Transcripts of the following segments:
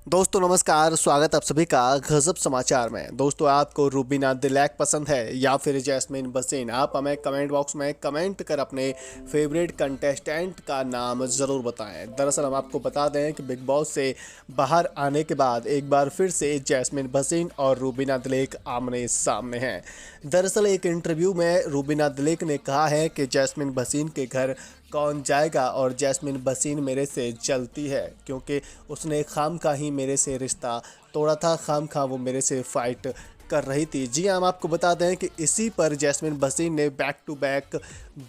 दोस्तों नमस्कार, स्वागत आप सभी का गजब समाचार में। दोस्तों आपको रूबीना दिलैक पसंद है या फिर जैस्मिन बसीन? आप हमें कमेंट बॉक्स में कमेंट कर अपने फेवरेट कंटेस्टेंट का नाम ज़रूर बताएं। दरअसल हम आपको बता दें कि बिग बॉस से बाहर आने के बाद एक बार फिर से जैस्मिन बसीन और रूबीना दिलैक आमने सामने हैं। दरअसल एक इंटरव्यू में रूबीना दिलैक ने कहा है कि जैस्मिन बसीन के घर कौन जाएगा और जैस्मिन बसीन मेरे से जलती है क्योंकि उसने खाम खा ही मेरे से रिश्ता तोड़ा था, खाम खा वो मेरे से फाइट कर रही थी। जी हाँ, हम आपको बता दें कि इसी पर जैस्मिन बसीन ने बैक टू बैक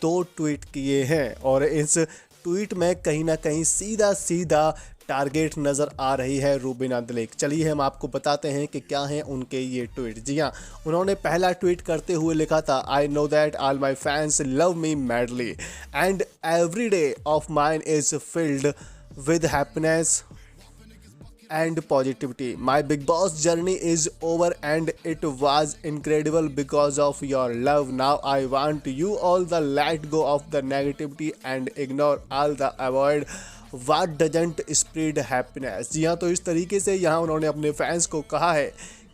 2 ट्वीट किए हैं और इस ट्वीट में कहीं ना कहीं सीधा सीधा टारगेट नज़र आ रही है रूबीना दिलैक। चलिए हम आपको बताते हैं कि क्या हैं उनके ये ट्वीट। जी हाँ, उन्होंने पहला ट्वीट करते हुए लिखा था, I know that all my fans love me madly and every day of mine is filled with happiness and positivity. My Big Boss journey is over and it was incredible because of your love. Now I want you all to let go of the negativity and ignore all the avoid what doesn't spread happiness. जी हाँ, तो इस तरीके से यहाँ उन्होंने अपने fans को कहा है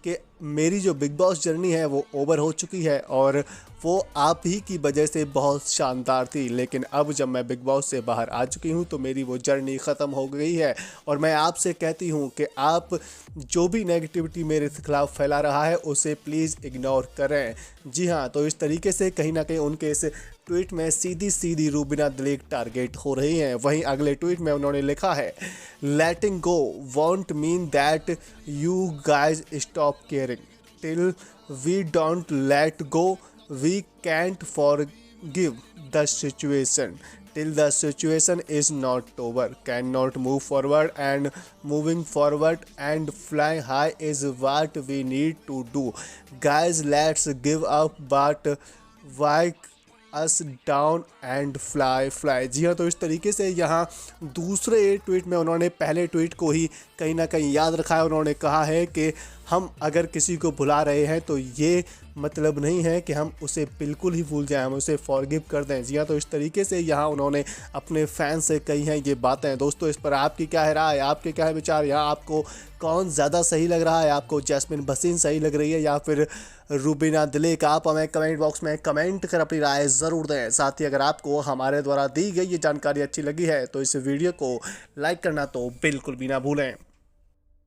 कि मेरी जो बिग बॉस जर्नी है वो ओवर हो चुकी है और वो आप ही की वजह से बहुत शानदार थी, लेकिन अब जब मैं बिग बॉस से बाहर आ चुकी हूँ तो मेरी वो जर्नी ख़त्म हो गई है और मैं आपसे कहती हूँ कि आप जो भी नेगेटिविटी मेरे खिलाफ फैला रहा है उसे प्लीज़ इग्नोर करें। जी हाँ, तो इस तरीके से कहीं ना कहीं उनके इस ट्वीट में सीधी सीधी रूबीना दिलैक टारगेट हो रही हैं। वहीं अगले ट्वीट में उन्होंने लिखा है, letting go won't mean that you guys stop caring till we don't let go we can't forgive the situation till the situation is not over, cannot move forward, and moving forward and fly high is what we need to do. Guys, let's give up but why us down and fly. जी हाँ, तो इस तरीके से यहाँ दूसरे tweet में उन्होंने पहले ट्वीट को ही कहीं ना कहीं याद रखा है। उन्होंने कहा है कि हम अगर किसी को भुला रहे हैं तो ये मतलब नहीं है कि हम उसे बिल्कुल ही भूल जाएं, हम उसे फॉरगिव कर दें। जी हाँ, तो इस तरीके से यहाँ उन्होंने अपने फैंस से कही हैं ये बातें। दोस्तों इस पर आपकी क्या है राय, आपके क्या है विचार? यहाँ आपको कौन ज़्यादा सही लग रहा है? आपको जैस्मिन बसीन सही लग रही है या फिर रूबीना दिलैक? आप हमें कमेंट बॉक्स में कमेंट कर अपनी राय ज़रूर दें। साथ ही अगर आपको हमारे द्वारा दी गई ये जानकारी अच्छी लगी है तो इस वीडियो को लाइक करना तो बिल्कुल भी ना भूलें।